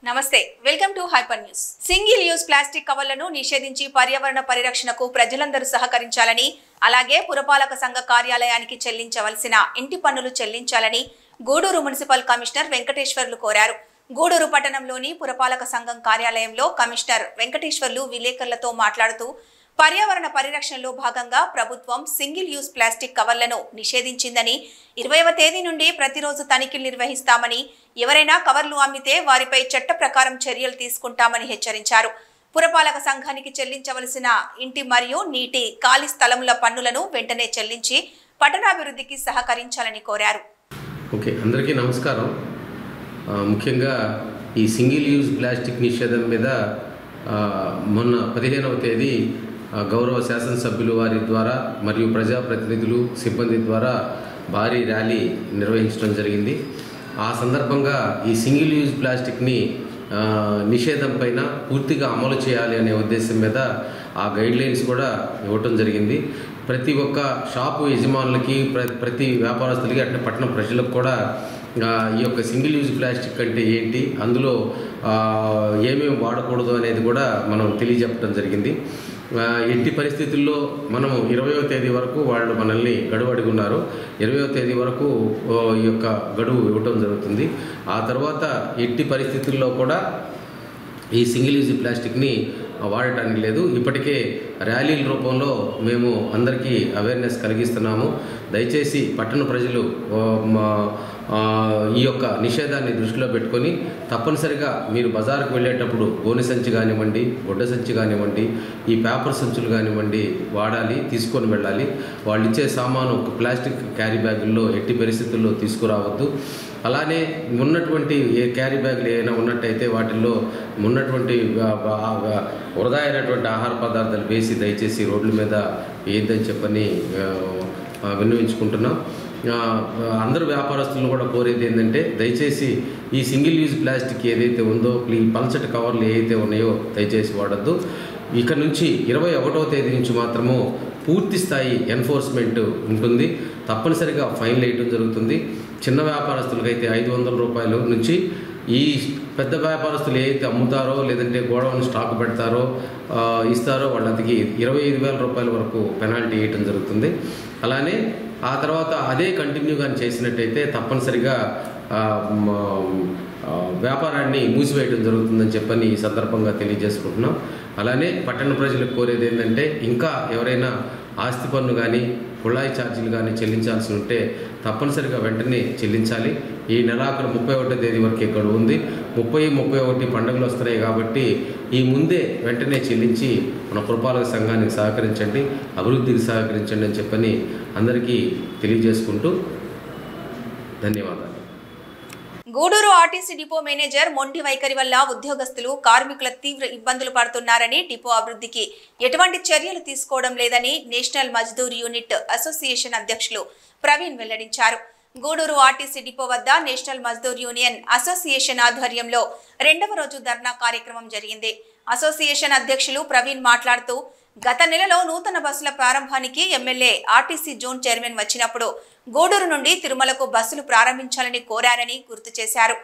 నమస్తే welcome to hyper news. Single use plastic కవర్లను నిషేధించి పర్యావరణ పరిరక్షణకు ప్రజలందరూ సహకరించాలని, అలాగే పురపాలక సంఘ కార్యాలయానికి చెల్లించవలసిన ఇంటి పన్నులు చెల్లించాలని గూడూరు మున్సిపల్ కమిషనర్ వెంకటేశ్వర్లు కోరారు. గూడూరు పట్టణంలోని పురపాలక సంఘం కార్యాలయంలో కమిషనర్ వెంకటేశ్వర్లు విలేకరులతో మాట్లాడుతూ పర్యావరణ పరిరక్షణలో భాగంగా ప్రభుత్వం సింగిల్ యూజ్ ప్లాస్టిక్ కవర్లను నిషేధించిందని, 20వ తేదీ నుండి ప్రతిరోజు తనిఖీలు నిర్వహిస్తామని, ఎవరైనా కవర్లు అమ్మితే వారిపై చట్ట ప్రకారం చర్యలు తీసుకుంటామని హెచ్చరించారు. పురపాలక సంఘానికి చెల్లించవలసిన ఇంటి మరియు నీటి ఖాళీ స్థలముల పన్నులను వెంటనే చెల్లించి పట్టణాభివృద్ధికి సహకరించాలని కోరారు. ఓకే, అందరికీ నమస్కారం. ముఖ్యంగా ఈ సింగిల్ యూజ్ ప్లాస్టిక్ నిషేధం మీద మొన్న 15వ తేదీ గౌరవ శాసనసభ్యులు వారి ద్వారా మరియు ప్రజాప్రతినిధులు సిబ్బంది ద్వారా భారీ ర్యాలీ నిర్వహించడం జరిగింది. ఆ సందర్భంగా ఈ సింగిల్ యూజ్ ప్లాస్టిక్ని నిషేధం పైన పూర్తిగా అమలు చేయాలి అనే ఉద్దేశం మీద ఆ గైడ్లైన్స్ కూడా ఇవ్వటం జరిగింది. ప్రతి ఒక్క షాపు యజమానులకి ప్రతి వ్యాపారస్తులకి అట్లా పట్టణ ప్రజలకు కూడా ఈ యొక్క సింగిల్ యూజ్ ప్లాస్టిక్ అంటే ఏంటి, అందులో ఏమేమి వాడకూడదు అనేది కూడా మనం తెలియజెప్పడం జరిగింది. ఎట్టి పరిస్థితుల్లో మనం 20వ తేదీ వరకు వాళ్ళు మనల్ని గడువు అడుగున్నారు. 20వ తేదీ వరకు ఈ యొక్క గడువు ఇవ్వటం జరుగుతుంది. ఆ తర్వాత ఎట్టి పరిస్థితుల్లో కూడా ఈ సింగిల్ యూజ్ ప్లాస్టిక్ని వాడటానికి లేదు. ఇప్పటికే ర్యాలీల రూపంలో మేము అందరికీ అవేర్నెస్ కలిగిస్తున్నాము. దయచేసి పట్టణ ప్రజలు ఈ యొక్క నిషేధాన్ని దృష్టిలో పెట్టుకొని తప్పనిసరిగా మీరు బజారుకు వెళ్ళేటప్పుడు గోనె సంచి కానివ్వండి, గుడ్డ సంచి కానివ్వండి, ఈ పేపర్ సంచులు కానివ్వండి వాడాలి, తీసుకొని వెళ్ళాలి. వాళ్ళు ఇచ్చే సామాను ప్లాస్టిక్ క్యారీ బ్యాగుల్లో ఎట్టి పరిస్థితుల్లో తీసుకురావద్దు. అలానే ఉన్నటువంటి ఏ క్యారీ బ్యాగులు ఏమైనా ఉన్నట్టయితే వాటిల్లో ఉన్నటువంటి వృధా అయినటువంటి ఆహార పదార్థాలు వేసి దయచేసి రోడ్ల మీద వేయద్దని చెప్పని విన్నవించుకుంటున్నాం. అందరూ వ్యాపారస్తులను కూడా కోరేది ఏంటంటే దయచేసి ఈ సింగిల్ యూజ్ ప్లాస్టిక్ ఏదైతే ఉందో ఈ పల్చటి కవర్లు ఏవైతే ఉన్నాయో దయచేసి వాడద్దు. ఇక నుంచి 21వ తేదీ నుంచి మాత్రము పూర్తి స్థాయి ఎన్ఫోర్స్మెంట్ ఉంటుంది. తప్పనిసరిగా ఫైన్లు వేయటం జరుగుతుంది. చిన్న వ్యాపారస్తులకైతే 500 రూపాయల నుంచి, ఈ పెద్ద వ్యాపారస్తులు ఏదైతే అమ్ముతారో లేదంటే గోడౌన్ స్టాక్ పెడతారో ఇస్తారో వాళ్ళకి 25,000 రూపాయల వరకు పెనాల్టీ వేయటం జరుగుతుంది. అలానే ఆ తర్వాత అదే కంటిన్యూగా చేసినట్టయితే తప్పనిసరిగా వ్యాపారాన్ని మూసివేయడం జరుగుతుందని చెప్పని ఈ సందర్భంగా తెలియజేసుకుంటున్నాం. అలానే పట్టణ ప్రజలకు కోరేది ఏంటంటే ఇంకా ఎవరైనా ఆస్తి పన్ను కానీ కుళాయి ఛార్జీలు కానీ చెల్లించాల్సి ఉంటే తప్పనిసరిగా వెంటనే చెల్లించాలి. ఈ నెలాఖరు 31వ తేదీ వరకు ఇక్కడ ఉంది. 30, 31 పండుగలు వస్తున్నాయి కాబట్టి ఈ ముందే వెంటనే చెల్లించి మన పురపాలక సంఘానికి సహకరించండి, అభివృద్ధికి సహకరించండి అని చెప్పని అందరికీ తెలియజేసుకుంటూ ధన్యవాదాలు. గూడూరు ఆర్టీసీ డిపో మేనేజర్ మొండి వైఖరి వల్ల ఉద్యోగస్తులు కార్మికుల తీవ్ర ఇబ్బందులు పడుతున్నారని, డిపో అభివృద్ధికి ఎటువంటి చర్యలు తీసుకోవడం లేదని నేషనల్ మజ్దూర్ యూనిట్ అసోసియేషన్ అధ్యక్షులు ప్రవీణ్ వెల్లడించారు. గూడూరు ఆర్టీసీ డిపో వద్ద నేషనల్ మజ్దూర్ యూనియన్ అసోసియేషన్ ఆధ్వర్యంలో 2వ రోజు ధర్నా కార్యక్రమం జరిగింది. అసోసియేషన్ అధ్యక్షులు ప్రవీణ్ మాట్లాడుతూ గత నెలలో నూతన బస్సుల ప్రారంభానికి ఎమ్మెల్యే ఆర్టీసీ జోన్ చైర్మన్ వచ్చినప్పుడు గూడూరు నుండి తిరుమలకు బస్సులు ప్రారంభించాలని కోరారని గుర్తు చేశారు.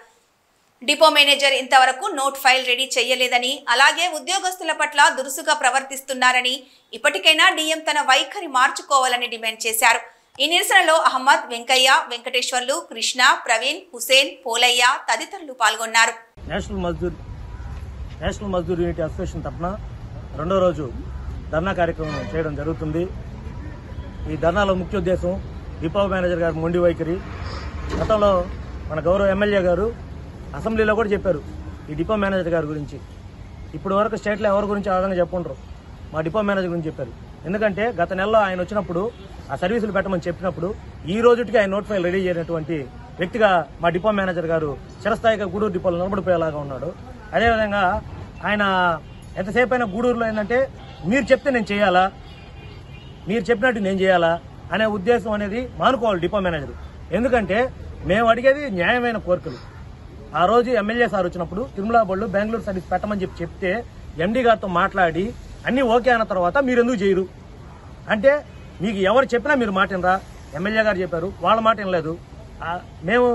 డిపో మేనేజర్ ఇంతవరకు నోట్ ఫైల్ రెడీ చేయలేదని, అలాగే ఉద్యోగస్తుల పట్ల దురుసుగా ప్రవర్తిస్తున్నారని, ఇప్పటికైనా డిఎం తన వైఖరి మార్చుకోవాలని డిమాండ్ చేశారు. ఈ నిరసనలో అహ్మద్, వెంకయ్య, వెంకటేశ్వర్లు, కృష్ణ, ప్రవీణ్, హుసేన్, పోలయ్య తదితరులు పాల్గొన్నారు. నేషనల్ మజ్దూర్ యూనిట్ అసోసియేషన్ తరఫున 2వ రోజు ధర్నా కార్యక్రమం చేయడం జరుగుతుంది. ఈ ధర్నాలో ముఖ్య ఉద్దేశం డిపో మేనేజర్ గారు మొండి వైఖరి. గతంలో మన గౌరవ ఎమ్మెల్యే గారు అసెంబ్లీలో కూడా చెప్పారు ఈ డిపో మేనేజర్ గారి గురించి. ఇప్పుడు వరకు స్టేట్లో ఎవరి గురించి ఆ విధంగా చెప్పుకుంటారు, మా డిపో మేనేజర్ గురించి చెప్పారు. ఎందుకంటే గత నెలలో ఆయన వచ్చినప్పుడు ఆ సర్వీసులు పెట్టమని చెప్పినప్పుడు ఈ రోజుకి ఆయన నోట్ ఫైల్ రెడీ చేయనటువంటి వ్యక్తిగా మా డిపో మేనేజర్ గారు చిరస్థాయిగా గూడూరు డిపోలో నిలబడిపోయేలాగా ఉన్నాడు. అదేవిధంగా ఆయన ఎంతసేపు అయినా గూడూరులో ఏంటంటే మీరు చెప్తే నేను చేయాలా, మీరు చెప్పినట్టు నేను చేయాలా అనే ఉద్దేశం అనేది మానుకోవాలి డిపో మేనేజర్. ఎందుకంటే మేము అడిగేది న్యాయమైన కోరికలు. ఆ రోజు ఎమ్మెల్యే సార్ వచ్చినప్పుడు తిరుమల బళ్ళు బెంగళూరు సర్వీస్ పెట్టమని చెప్తే ఎండీ గారితో మాట్లాడి అన్ని ఓకే అన్న తర్వాత మీరు ఎందుకు చేయరు అంటే, మీకు ఎవరు చెప్పినా మీరు మాట వినరా? ఎమ్మెల్యే గారు చెప్పారు, వాళ్ళ మాట వినలేదు. మేము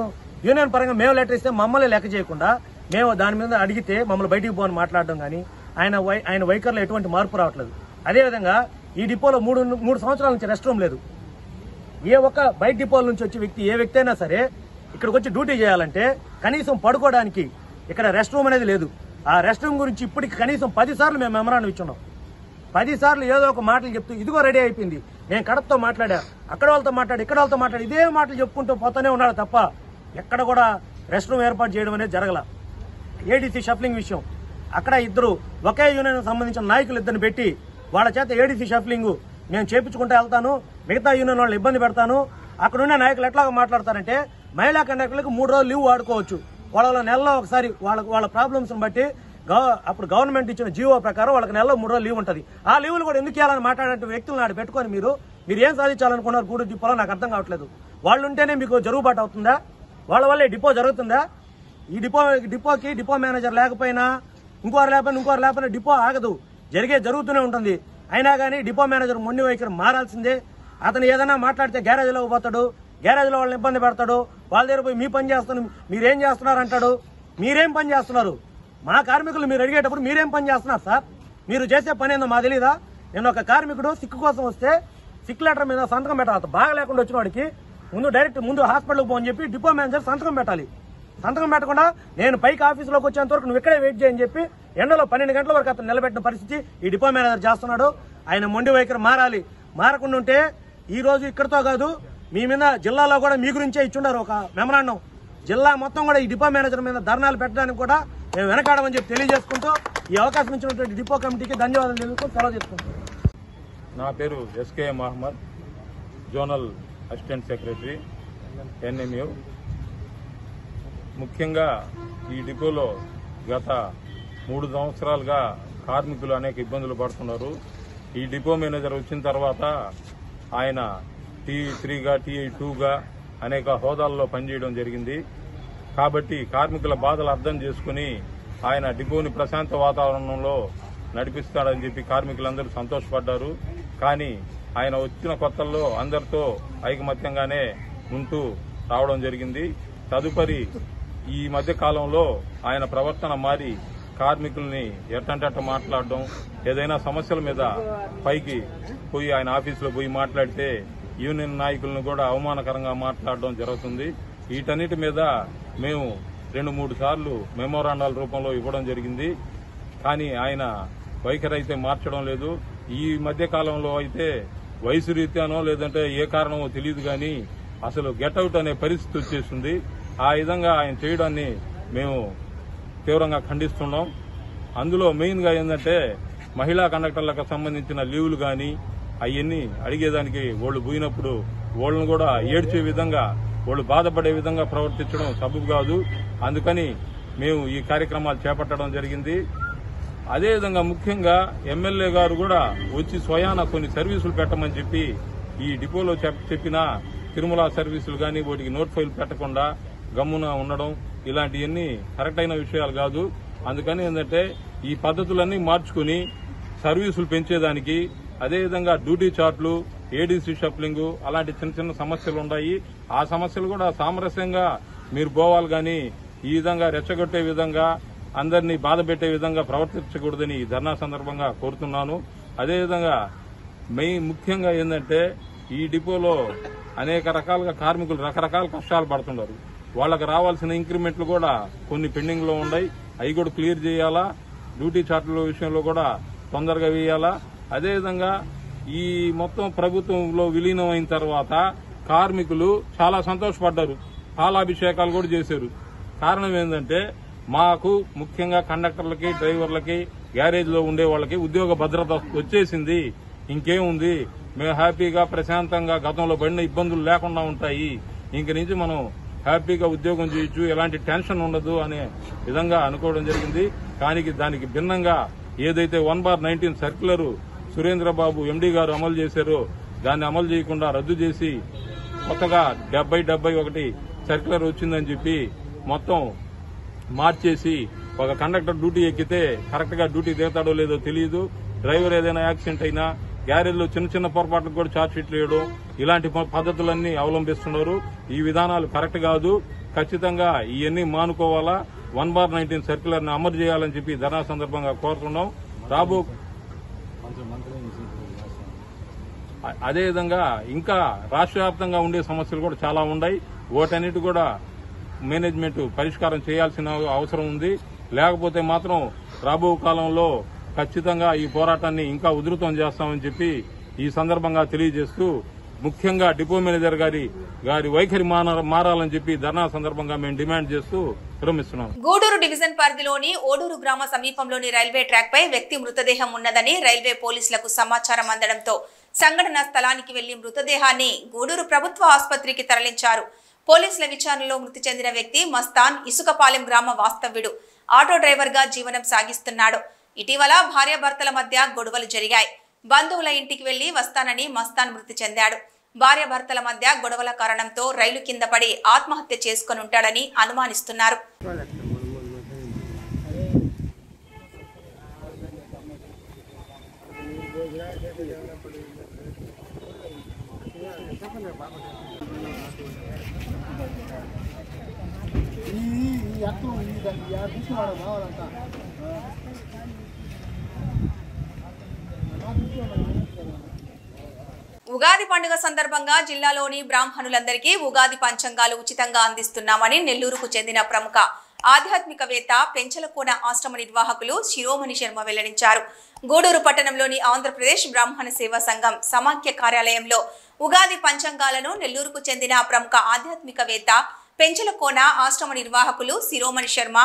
యూనియన్ పరంగా మేము లెటర్ ఇస్తే మమ్మల్ని లెక్క చేయకుండా మేము దాని మీద అడిగితే మమ్మల్ని బయటికి పోని మాట్లాడడం కానీ ఆయన వైఖరిలో ఎటువంటి మార్పు రావట్లేదు. అదేవిధంగా ఈ డిపోలో మూడు సంవత్సరాల నుంచి రెస్ట్ రూమ్ లేదు. ఏ ఒక్క బయట డిపోల నుంచి వచ్చే వ్యక్తి ఏ వ్యక్తి అయినా సరే ఇక్కడికి వచ్చి డ్యూటీ చేయాలంటే కనీసం పడుకోవడానికి ఇక్కడ రెస్ట్ రూమ్ అనేది లేదు. ఆ రెస్ట్ రూమ్ గురించి ఇప్పటికి కనీసం 10 సార్లు మేము మెమరాండం ఇచ్చున్నాం. 10 సార్లు ఏదో ఒక మాటలు చెప్తూ ఇదిగో రెడీ అయిపోయింది, నేను కడపతో మాట్లాడా, అక్కడ వాళ్ళతో మాట్లాడి ఇక్కడ వాళ్ళతో మాట్లాడి ఇదే మాటలు చెప్పుకుంటూ పోతూనే ఉన్నాడు తప్ప ఎక్కడ కూడా రెస్ట్ రూమ్ ఏర్పాటు చేయడం అనేది జరగల. ఏడీసీ షఫ్లింగ్ విషయం అక్కడ ఒకే యూనియన్ సంబంధించిన నాయకులు ఇద్దరిని పెట్టి వాళ్ళ చేత ఏడీసీ షఫ్లింగ్ నేను చేపించుకుంటూ వెళ్తాను, మిగతా యూనియన్ వాళ్ళని ఇబ్బంది పెడతాను. అక్కడున్న నాయకులు ఎట్లాగా మాట్లాడతారంటే మహిళా కండక్టర్లకు 3 రోజులు లీవ్ వాడుకోవచ్చు, వాళ్ళ నెలలో ఒకసారి వాళ్ళ ప్రాబ్లమ్స్ బట్టి అప్పుడు గవర్నమెంట్ ఇచ్చిన జీవో ప్రకారం వాళ్ళకి నెలలో 3 రోజులు లీవ్ ఉంటుంది. ఆ లీవులు కూడా ఎందుకు ఇవ్వాలని మాట్లాడే వ్యక్తులను నాడు పెట్టుకొని మీరు ఏం సాధించాలనుకున్నారు గూడూరు డిపోలో నాకు అర్థం కావట్లేదు. వాళ్ళు ఉంటేనే మీకు జరుగుబాటు అవుతుందా? వాళ్ళ వల్లే డిపో జరుగుతుందా? ఈ డిపోకి డిపో మేనేజర్ లేకపోయినా ఇంకోరు లేకపోయినా డిపో ఆగదు, జరుగుతూనే ఉంటుంది. అయినా కానీ డిపో మేనేజర్ మొండి వైఖరి మారాల్సిందే. అతను ఏదైనా మాట్లాడితే గ్యారేజ్లోకి పోతాడు, గ్యారేజ్లో వాళ్ళని ఇబ్బంది పెడతాడు, వాళ్ళ దగ్గర పోయి మీ పని చేస్తాను మీరేం చేస్తున్నారు అంటాడు. మీరేం పని చేస్తున్నారు? మా కార్మికులు మీరు అడిగేటప్పుడు మీరేం పని చేస్తున్నారు సార్? మీరు చేసే పని ఏందో మాకు తెలీదా? నేను ఒక కార్మికుడు సిక్ కోసం వస్తే సిక్ లెటర్ మీద సంతకం పెట్టాలి. బాగా లేకుండా వచ్చిన వాడికి ముందు హాస్పిటల్కి పోని చెప్పి డిపో మేనేజర్ సంతకం పెట్టాలి. సంతకం పెట్టకుండా నేను పైకి ఆఫీసులోకి వచ్చేంత వరకు నువ్వు ఇక్కడే వెయిట్ చేయని చెప్పి ఎండలో 12 గంటల వరకు అతను నిలబెట్టిన పరిస్థితి ఈ డిపో మేనేజర్ చేస్తున్నాడు. ఆయన మొండి వైఖరి మారాలి. మారకుండా ఉంటే ఈ రోజు ఇక్కడితో కాదు మీ మీద జిల్లాలో కూడా మీ గురించే ఇచ్చుండారు ఒక మెమరాండం. జిల్లా మొత్తం కూడా ఈ డిపో మేనేజర్ మీద ధర్నాలు పెట్టడానికి కూడా మేము వెనకాడమని చెప్పి తెలియజేసుకుంటూ ఈ అవకాశం ఇచ్చినటువంటి డిపో కమిటీకి ధన్యవాదాలు తెలుసుకుంటూ సెలవు చేసుకుంటాం. నా పేరు SK Mohammed, zonal assistant secretary NMU. ముఖ్యంగా ఈ డిపోలో గత 3 సంవత్సరాలుగా కార్మికులు అనేక ఇబ్బందులు పడుతున్నారు. ఈ డిపో మేనేజర్ వచ్చిన తర్వాత ఆయన T3గా T2గా అనేక హోదాల్లో పనిచేయడం జరిగింది. కాబట్టి కార్మికుల బాధలు అర్థం చేసుకుని ఆయన డిపోని ప్రశాంత వాతావరణంలో నడిపిస్తాడని చెప్పి కార్మికులందరూ సంతోషపడ్డారు. కానీ ఆయన వచ్చిన కొత్తల్లో అందరితో ఐకమత్యంగానే ఉంటూ రావడం జరిగింది. తదుపరి ఈ మధ్య కాలంలో ఆయన ప్రవర్తన మారి కార్మికుల్ని ఎట్టంటట్ట మాట్లాడడం, ఏదైనా సమస్యల మీద పైకి పోయి ఆయన ఆఫీసులో పోయి మాట్లాడితే యూనియన్ నాయకులను కూడా అవమానకరంగా మాట్లాడడం జరుగుతుంది. వీటన్నిటి మీద మేము 2-3 సార్లు మెమోరాండాల రూపంలో ఇవ్వడం జరిగింది. కానీ ఆయన వైఖరి అయితే మార్చడం లేదు. ఈ మధ్య కాలంలో అయితే వయసు రీత్యానో లేదంటే ఏ కారణమో తెలియదు కానీ అసలు గెట్అవుట్ అనే పరిస్థితి వచ్చేసింది. ఆ విధంగా ఆయన చేయడాన్ని మేము తీవ్రంగా ఖండిస్తున్నాం. అందులో మెయిన్ గా ఏంటంటే మహిళా కండక్టర్లకు సంబంధించిన లీవులు కానీ అవన్నీ అడిగేదానికి వాళ్ళు పోయినప్పుడు వాళ్ళను కూడా ఏడ్చే విధంగా, వాళ్ళు బాధపడే విధంగా ప్రవర్తించడం సబబు కాదు. అందుకని మేము ఈ కార్యక్రమాలు చేపట్టడం జరిగింది. అదేవిధంగా ముఖ్యంగా ఎమ్మెల్యే గారు కూడా వచ్చి స్వయాన కొన్ని సర్వీసులు పెట్టమని చెప్పి ఈ డిపోలో చెప్పిన తిరుమల సర్వీసులు కానీ వాటికి నోట్ ఫైల్ పెట్టకుండా గమ్మున ఉండడం ఇలాంటివన్నీ కరెక్ట్ అయిన విషయాలు కాదు. అందుకని ఏంటంటే ఈ పద్ధతులన్నీ మార్చుకుని సర్వీసులు పెంచేదానికి, అదేవిధంగా డ్యూటీ చార్ట్లు, ఏడీసీ షఫ్లింగ్ అలాంటి చిన్న చిన్న సమస్యలు ఉన్నాయి. ఆ సమస్యలు కూడా సామరస్యంగా మీరు పోవాలి కానీ ఈ విధంగా రెచ్చగొట్టే విధంగా, అందరినీ బాధ పెట్టే విధంగా ప్రవర్తించకూడదని ఈ ధర్నా సందర్భంగా కోరుతున్నాను. అదేవిధంగా ముఖ్యంగా ఏంటంటే ఈ డిపోలో అనేక రకాలుగా కార్మికులు రకరకాల కష్టాలు పడుతున్నారు. వాళ్లకు రావాల్సిన ఇంక్రిమెంట్లు కూడా కొన్ని పెండింగ్ లో ఉన్నాయి. అవి కూడా క్లియర్ చేయాలా. డ్యూటీ చార్టుల విషయంలో కూడా తొందరగా వేయాలా. అదేవిధంగా ఈ మొత్తం ప్రభుత్వంలో విలీనం అయిన తర్వాత కార్మికులు చాలా సంతోషపడ్డారు. పాలాభిషేకాలు కూడా చేశారు. కారణం ఏంటంటే మాకు ముఖ్యంగా కండక్టర్లకి, డ్రైవర్లకి, గ్యారేజ్ లో ఉండే వాళ్ళకి ఉద్యోగ భద్రత వచ్చేసింది. ఇంకేముంది, మేము హ్యాపీగా ప్రశాంతంగా గతంలో పడిన ఇబ్బందులు లేకుండా ఉంటాయి. ఇంక నుంచి మనం హ్యాపీగా ఉద్యోగం చేయొచ్చు, ఎలాంటి టెన్షన్ ఉండదు అనే విధంగా అనుకోవడం జరిగింది. కానీ దానికి భిన్నంగా ఏదైతే 1/19 సర్క్యులర్ సురేంద్రబాబు ఎండీ గారు అమలు చేశారో దాన్ని అమలు చేయకుండా రద్దు చేసి కొత్తగా 70-71 సర్క్యులర్ వచ్చిందని చెప్పి మొత్తం మార్చేసి ఒక కండక్టర్ డ్యూటీ ఎక్కితే కరెక్ట్ గా డ్యూటీ దిగుతాడో లేదో తెలియదు. డ్రైవర్ ఏదైనా యాక్సిడెంట్ అయినా గ్యారేజ్ లో చిన్న చిన్న పొరపాట్లకు కూడా ఛార్జ్ షీట్లు వేయడం, ఇలాంటి పద్ధతులన్నీ అవలంబిస్తున్నారు. ఈ విధానాలు కరెక్ట్ కాదు. ఖచ్చితంగా ఇవన్నీ మానుకోవాలా. 1/19 సర్క్యులర్ను అమలు చేయాలని చెప్పి ధర్నా సందర్భంగా కోరుతున్నాం. అదేవిధంగా ఇంకా రాష్ట్ర వ్యాప్తంగా ఉండే సమస్యలు కూడా చాలా ఉన్నాయి. వాటన్నిటి కూడా మేనేజ్మెంట్ పరిష్కారం చేయాల్సిన అవసరం ఉంది. లేకపోతే మాత్రం రాబో కాలంలో ఖచ్చితంగా ఈ పోరాటాన్ని ఇంకా ఉధృతం చేస్తామని చెప్పి ఈ సందర్భంగా తెలియజేస్తూ, ముఖ్యంగా డిపో మేనేజర్ గారి వైఖరి మారాలని చెప్పి ధర్నా సందర్భంగా మేము డిమాండ్ చేస్తూ విరమిస్తున్నాం. గూడూరు డివిజన్ పరిధిలోని ఓడూరు గ్రామ సమీపంలోని రైల్వే ట్రాక్ పై వ్యక్తి మృతదేహం ఉన్నదని రైల్వే పోలీసులకు సమాచారం అందడంతో సంఘటనా స్థలానికి వెళ్లి మృతదేహాన్ని గూడూరు ప్రభుత్వ ఆసుపత్రికి తరలించారు. పోలీసుల విచారణలో మృతి చెందిన వ్యక్తి మస్తాన్ ఇసుకపాలెం గ్రామ వాస్తవ్యుడు. ఆటో డ్రైవర్ గా జీవనం సాగిస్తున్నాడు. ఇటీవల భార్యాభర్తల మధ్య గొడవలు జరిగాయి. బంధువుల ఇంటికి వెళ్లి వస్తానని మస్తాన్ మృతి చెందాడు. భార్యాభర్తల మధ్య గొడవల కారణంతో రైలు కింద పడి ఆత్మహత్య చేసుకుని ఉంటాడని అనుమానిస్తున్నారు. ఉగాది పండుగ సందర్భంగా జిల్లాలోని బ్రాహ్మణులందరికీ ఉగాది పంచాంగాలు ఉచితంగా అందిస్తున్నామని నెల్లూరుకు చెందిన ప్రముఖ ఆధ్యాత్మికవేత్త పెంచలకోన ఆశ్రమ నిర్వాహకులు శిరోమణి శర్మ వెల్లడించారు. గూడూరు పట్టణంలోని ఆంధ్రప్రదేశ్ బ్రాహ్మణ సేవా సంఘం సమాఖ్య కార్యాలయంలో ఉగాది పంచాంగాలను నెల్లూరుకు చెందిన ప్రముఖ ఆధ్యాత్మికవేత్త పెంచలకోన ఆశ్రమ నిర్వాహకులు శిరోమణి శర్మ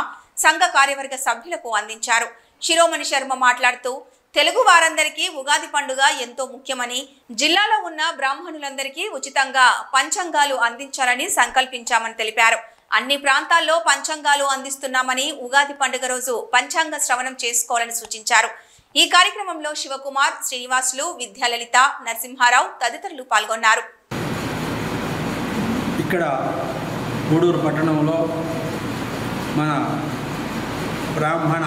సంఘ కార్యవర్గ సభ్యులకు అందించారు. శిరోమణి శర్మ మాట్లాడుతూ, తెలుగు వారందరికీ ఉగాది పండుగ ఎంతో ముఖ్యమని, జిల్లాలో ఉన్న బ్రాహ్మణులందరికీ ఉచితంగా పంచాంగాలు అందించాలని సంకల్పించామని తెలిపారు. అన్ని ప్రాంతాల్లో పంచాంగాలు అందిస్తున్నామని, ఉగాది పండుగ రోజు పంచాంగ శ్రవణం చేసుకోవాలని సూచించారు. ఈ కార్యక్రమంలో శివకుమార్, శ్రీనివాసులు, విద్యాలలిత, నరసింహారావు తదితరులు పాల్గొన్నారు. ఇక్కడ గూడూరు పట్టణంలో మన బ్రాహ్మణ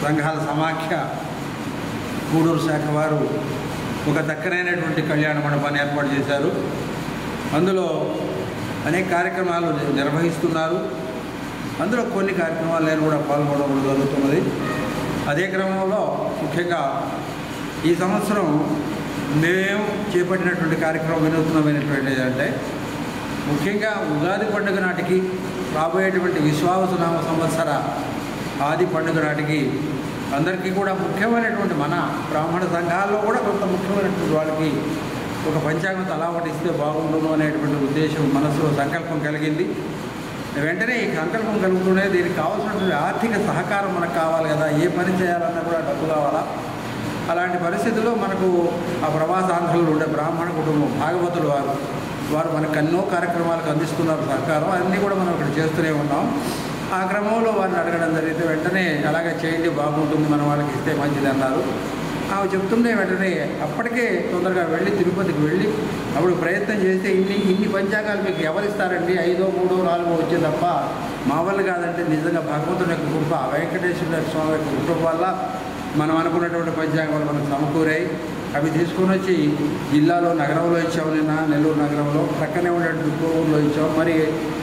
సంఘాల సమాఖ్య గూడూరు శాఖ వారు ఒక దక్కనైనటువంటి కళ్యాణ మండపాన్ని ఏర్పాటు చేశారు. అందులో అనేక కార్యక్రమాలు నిర్వహిస్తున్నారు. అందులో కొన్ని కార్యక్రమాలు నేను కూడా పాల్గొనడం జరుగుతున్నది. అదే క్రమంలో ముఖ్యంగా ఈ సంవత్సరం మేము చేపట్టినటువంటి కార్యక్రమం వినూత్నమైనటువంటిది అంటే, ముఖ్యంగా ఉగాది పండుగ నాటికి రాబోయేటువంటి విశ్వావసునామ సంవత్సర ఆది పండుగ నాటికి అందరికీ కూడా ముఖ్యమైనటువంటి మన బ్రాహ్మణ సంఘాల్లో కూడా కొంత ముఖ్యమైనటువంటి వాళ్ళకి ఒక పంచాంగం తలా ఒకటి ఇస్తే బాగుండును అనేటువంటి ఉద్దేశం మనసులో సంకల్పం కలిగింది. వెంటనే ఈ సంకల్పం కలుగుతూనే దీనికి కావాల్సినటువంటి ఆర్థిక సహకారం మనకు కావాలి కదా, ఏ పని చేయాలన్నా కూడా డబ్బు కావాలా. అలాంటి పరిస్థితుల్లో మనకు ఆ ప్రవాసాంధ్రులు ఉండే బ్రాహ్మణ కుటుంబం భాగవతులు వారు మనకు ఎన్నో కార్యక్రమాలకు అందిస్తున్నారు సహకారం. అన్నీ కూడా మనం ఇక్కడ చేస్తూనే ఉన్నాం. ఆ క్రమంలో వారిని అడగడం జరిగితే వెంటనే అలాగే చేయండి బాగుంటుంది, మన వాళ్ళకి ఇస్తే మంచిది అన్నారు. ఆమె చెప్తుండే వెంటనే అప్పటికే తొందరగా వెళ్ళి తిరుపతికి వెళ్ళి అప్పుడు ప్రయత్నం చేస్తే ఇన్ని పంచాంగాలు మీకు ఎవరిస్తారండి, 5, 3, 4 వచ్చే తప్ప మా వల్ల కాదంటే నిజంగా భగవంతుడి యొక్క కృప, వెంకటేశ్వర స్వామి యొక్క కృప వల్ల మనం అనుకున్నటువంటి పంచాంగాలు మనకు సమకూరాయి. అవి తీసుకొని వచ్చి జిల్లాలో నగరంలో ఇచ్చాము. నిన్న నెల్లూరు నగరంలో ప్రక్కనే ఉండేటువంటి కోవూరులో ఇచ్చాము. మరి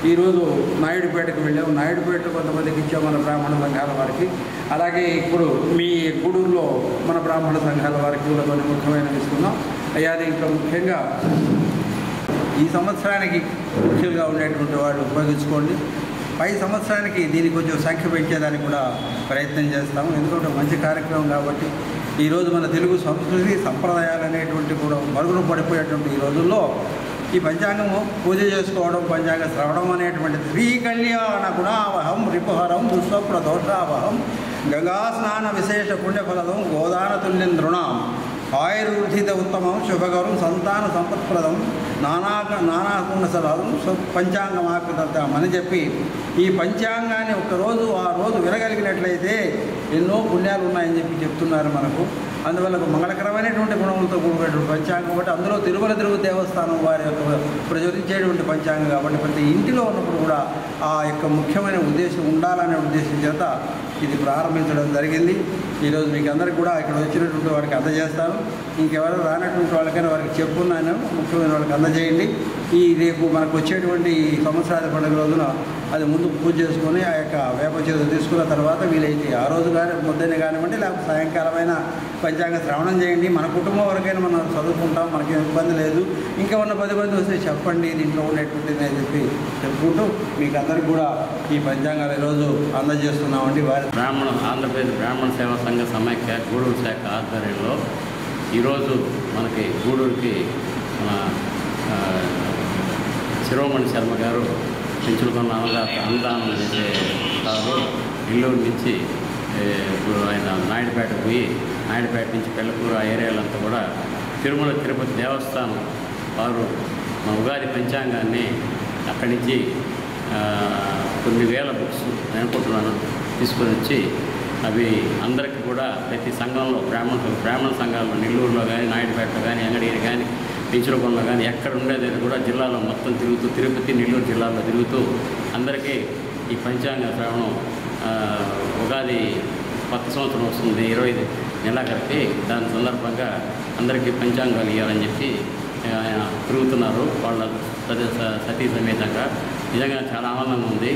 ఈరోజు నాయుడుపేటకు వెళ్ళాము. నాయుడుపేటలో కొంతమందికి ఇచ్చాము మన బ్రాహ్మణ సంఘాల వారికి. అలాగే ఇప్పుడు మీ గూడూరులో మన బ్రాహ్మణ సంఘాల వారికి కూడా కొన్ని ముఖ్యమైనవి ఇస్తున్నాం. అయ్యా ఇంకా ముఖ్యంగా ఈ సంవత్సరానికి ముఖ్యంగా ఉండేటువంటి వాళ్ళు ఉపయోగించుకోండి. పై సంవత్సరానికి దీనికి కొంచెం సంఖ్య పెంచేదానికి కూడా ప్రయత్నం చేస్తాము. ఎందుకంటే మంచి కార్యక్రమం కాబట్టి ఈరోజు మన తెలుగు సంస్కృతి సంప్రదాయాలు అనేటువంటి కూడా మరుగున పడిపోయేటువంటి ఈ రోజుల్లో ఈ పంచాంగము పూజ చేసుకోవడం, పంచాంగ శ్రవణం అనేటువంటి శ్రీ కళ్యాణ గుణావహం రిపుహరం దుస్వప్న దోషావహం గంగా స్నాన విశేష పుణ్యఫలదం గోదాన తుల్యం దృణాం ఆయుర్వృద్ధిత ఉత్తమం శుభకరం సంతాన సంపత్ప్రదం నానాగుణసరం పంచాంగమాకృతం అని చెప్పి ఈ పంచాంగాన్ని ఒకరోజు ఆ రోజు వినగలిగినట్లయితే ఎన్నో పుణ్యాలు ఉన్నాయని చెప్పి చెప్తున్నారు మనకు. అందువల్ల మంగళకరమైనటువంటి గుణములతో కూడినటువంటి పంచాంగం కాబట్టి అందులో తిరుమల దేవస్థానం వారి యొక్క ప్రచురించేటువంటి పంచాంగం కాబట్టి ప్రతి ఇంటిలో ఉన్నప్పుడు కూడా ఆ యొక్క ముఖ్యమైన ఉద్దేశం ఉండాలనే ఉద్దేశం చేత ఇది ప్రారంభించడం జరిగింది. ఈరోజు మీకు అందరికీ కూడా ఇక్కడ వచ్చినటువంటి వారికి అందజేస్తాను. ఇంకెవరు రానటువంటి వాళ్ళకైనా వారికి చెప్పున్నాను, ముఖ్యమైన వాళ్ళకి అందజేయండి. ఈ రేపు మనకు వచ్చేటువంటి సంవత్సరాది పండుగ రోజున అది ముందు పూజ చేసుకొని ఆ యొక్క వేప చేతులు తీసుకున్న తర్వాత వీలైతే ఆ రోజు కానీ ముద్దని కానివ్వండి, లేకపోతే సాయంకాలమైన పంచాంగ శ్రవణం చేయండి. మన కుటుంబం వరకైనా మనం చదువుకుంటాం, మనకి ఇబ్బంది లేదు. ఇంకా ఉన్న 10 మంది వస్తే చెప్పండి దీంట్లో ఉండేటువంటిది అని చెప్పి చెప్పుకుంటూ మీకు అందరికీ కూడా ఈ పంచాంగాలు ఈరోజు అందజేస్తున్నామండి. ఆంధ్రప్రదేశ్ బ్రాహ్మణ సేవా సంఘ సమైక్య గూడూరు శాఖ ఆధ్వర్యంలో ఈరోజు మనకి గూడూరుకి మన శిరోమణి శర్మ గారు పెంచులుకున్న అన్నదానం చేసేస్తారు. నెల్లూరు నుంచి ఇప్పుడు ఆయన నాయుడుపేట పోయి నాయుడుపేట నుంచి పెళ్ళకూరు ఆ ఏరియాలంతా కూడా తిరుమల తిరుపతి దేవస్థానం వారు మా ఉగాది పంచాంగాన్ని అక్కడి నుంచి కొన్ని వేల బుక్స్ అనుకుంటున్నాను తీసుకొని వచ్చి అవి అందరికీ కూడా ప్రతి సంఘంలో బ్రాహ్మణ సంఘాల్లో నెల్లూరులో కానీ నాయుడుపేటలో కానీ అంగడిలో కానీ పెంచులకొండలో కానీ ఎక్కడ ఉండేది కూడా జిల్లాలో మొత్తం తిరుగుతూ తిరుపతి నెల్లూరు జిల్లాలో తిరుగుతూ అందరికీ ఈ పంచాంగ శ్రవణం ఉగాది కొత్త సంవత్సరం వస్తుంది 25 నెలాఖరికి. దాని సందర్భంగా అందరికీ పంచాంగాలు ఇవ్వాలని చెప్పి ఆయన తిరుగుతున్నారు వాళ్ళ సతీ సమేతంగా. నిజంగా చాలా ఆనందంగా ఉంది.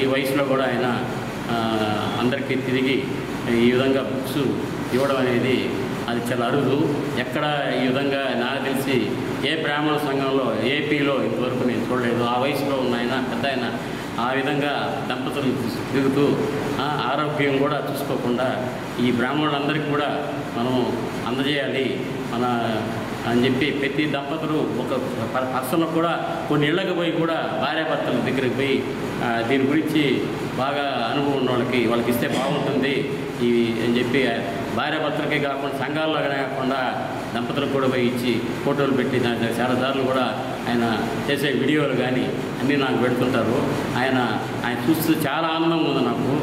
ఈ వయసులో కూడా ఆయన అందరికీ తిరిగి ఈ విధంగా బుక్స్ ఇవ్వడం అనేది అది చాలా అరుదు. ఎక్కడ ఈ విధంగా నాకు తెలిసి ఏ బ్రాహ్మణ సంఘంలో ఏపీలో ఇంతవరకు నేను చూడలేదు. ఆ వయసులో ఉన్న ఆయన పెద్ద ఆయన ఆ విధంగా దంపతులు తిరుగుతూ ఆరోగ్యం కూడా చూసుకోకుండా ఈ బ్రాహ్మణులందరికీ కూడా మనం అందజేయాలి అని చెప్పి ప్రతి దంపతులు ఒక పర్సన్ కూడా కొన్ని ఇళ్ళకి పోయి కూడా భార్యాభర్తల దగ్గరికి పోయి దీని గురించి బాగా అనుభవం ఉన్న వాళ్ళకి ఇస్తే బాగుంటుంది ఇవి అని చెప్పి భార్యాభర్తలకే కాకుండా సంఘాల్లో కాకుండా దంపతులకు కూడా పోయి ఇచ్చి ఫోటోలు పెట్టి దాంట్లో చాలాసార్లు కూడా ఆయన చేసే వీడియోలు కానీ అన్నీ నాకు పెడుతుంటారు. ఆయన చూస్తూ చాలా ఆనందంగా ఉంది నాకు.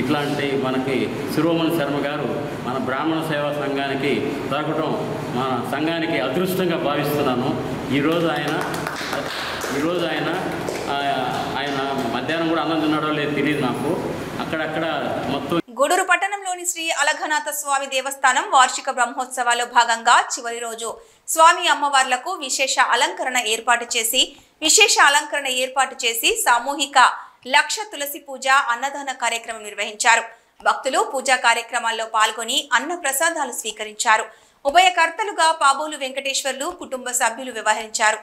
ఇట్లాంటి మనకి శిరోమణి శర్మ గారు మన బ్రాహ్మణ సేవా సంఘానికి దొరకటం మన సంఘానికి అదృష్టంగా భావిస్తున్నాను. ఈరోజు ఆయన మధ్యాహ్నం కూడా అన్నం తిన్నాడో లేదు తెలియదు నాకు. అక్కడక్కడ మొత్తం గూడూరు పట్టణంలోని శ్రీ అలఘనాథ స్వామి దేవస్థానం వార్షిక బ్రహ్మోత్సవాల్లో భాగంగా చివరి రోజు స్వామి అమ్మవార్లకు విశేష అలంకరణ ఏర్పాటు చేసి సామూహిక లక్ష తులసి పూజ అన్నదాన కార్యక్రమం నిర్వహించారు. భక్తులు పూజా కార్యక్రమాల్లో పాల్గొని అన్న ప్రసాదాలు స్వీకరించారు. ఉభయకర్తలుగా పాబోలు వెంకటేశ్వర్లు కుటుంబ సభ్యులు వ్యవహరించారు.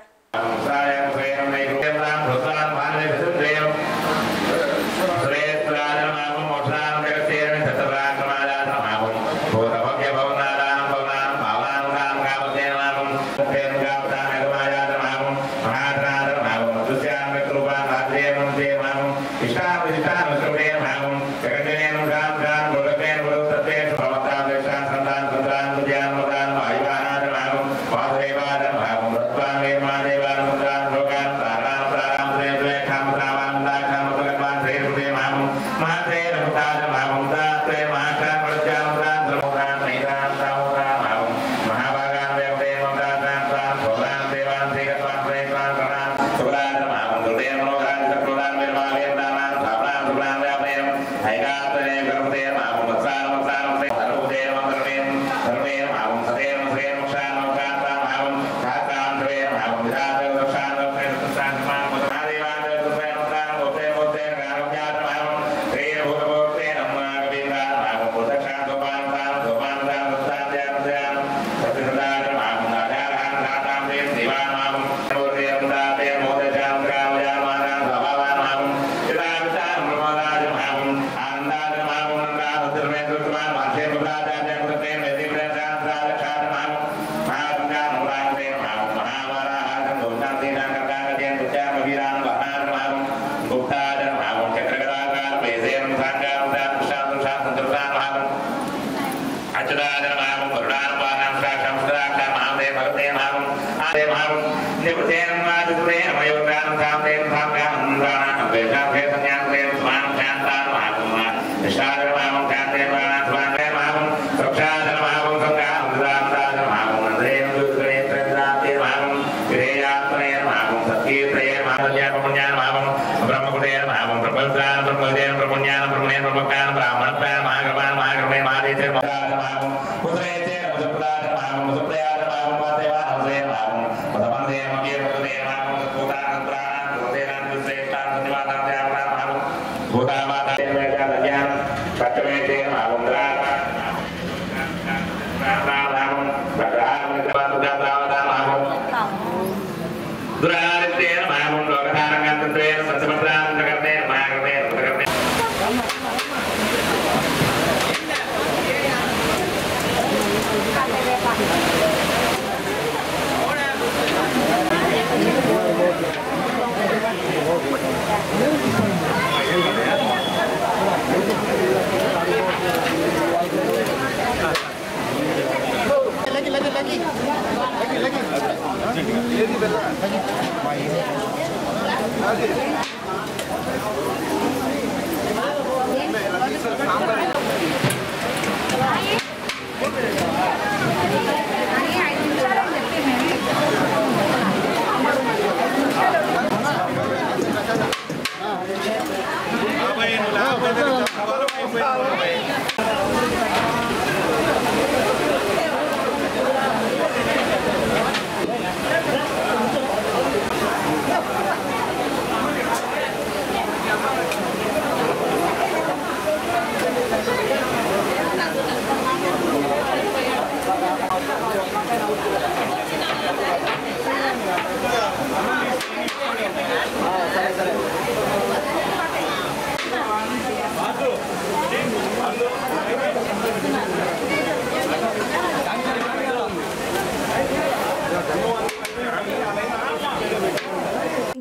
Terima kasih.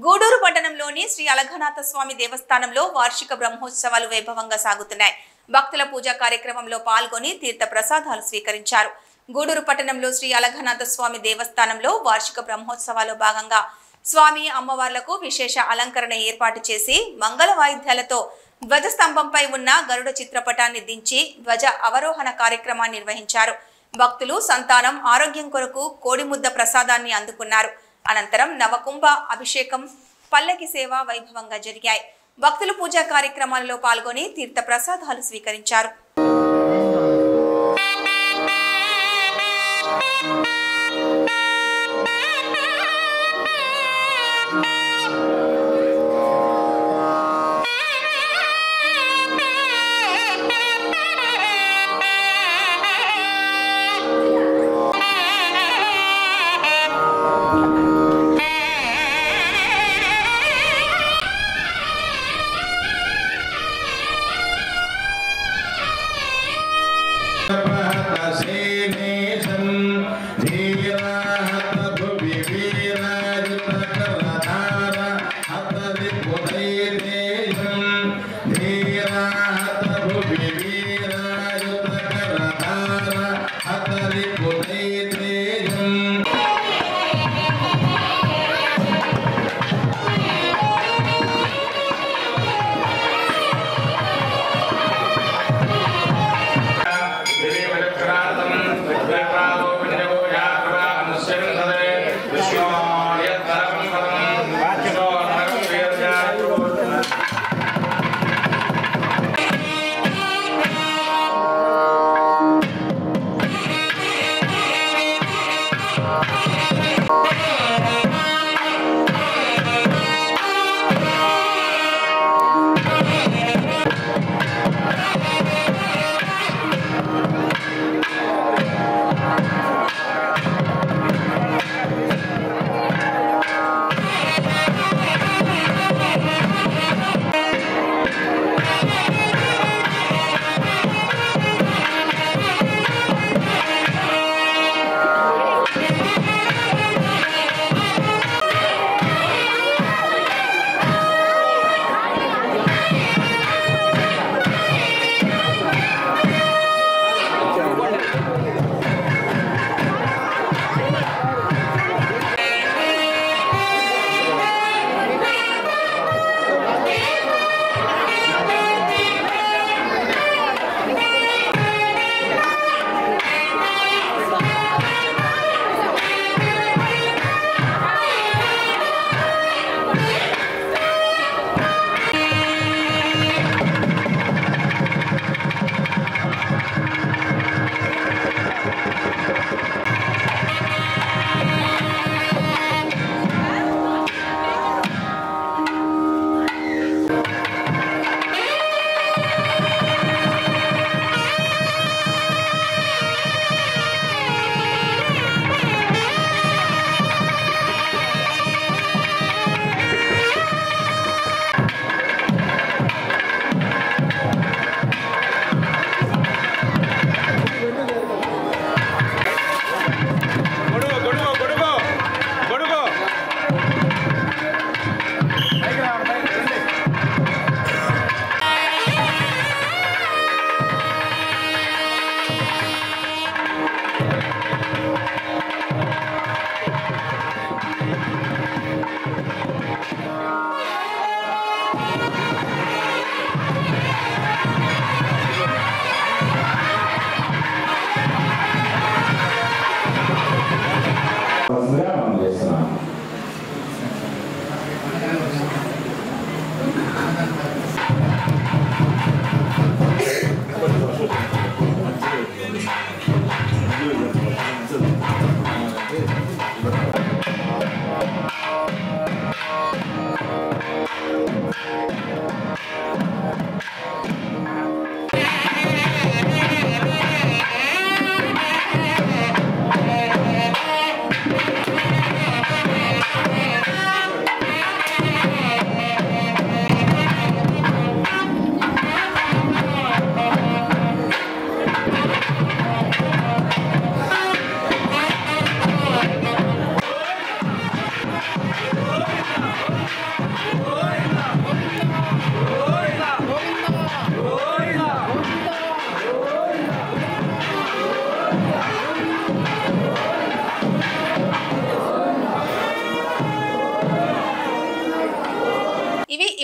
గూడూరు పట్టణంలోని శ్రీ అలఘనాథ స్వామి దేవస్థానంలో వార్షిక బ్రహ్మోత్సవాలు వైభవంగా సాగుతున్నాయి. భక్తుల పూజా కార్యక్రమంలో పాల్గొని తీర్థ ప్రసాదాలు స్వీకరించారు. గూడూరు పట్టణంలో శ్రీ అలఘనాథ స్వామి దేవస్థానంలో వార్షిక బ్రహ్మోత్సవాల్లో భాగంగా స్వామి అమ్మవార్లకు విశేష అలంకరణ ఏర్పాటు చేసి మంగళ వాయిద్యాలతో ధ్వజస్తంభంపై ఉన్న గరుడ చిత్రపటాన్ని దించి ధ్వజ అవరోహణ కార్యక్రమాన్ని నిర్వహించారు. భక్తులు సంతానం ఆరోగ్యం కొరకు కోడిముద్ద ప్రసాదాన్ని అందుకున్నారు. అనంతరం నవకుంభ అభిషేకం, పల్లకి సేవ వైభవంగా జరిగాయి. భక్తులు పూజా కార్యక్రమాలలో పాల్గొని తీర్థ ప్రసాదాలు స్వీకరించారు.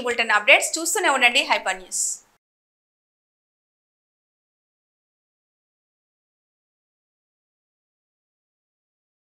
బులెటిన్ అప్డేట్స్ చూస్తూనే ఉండండి హైపర్ న్యూస్.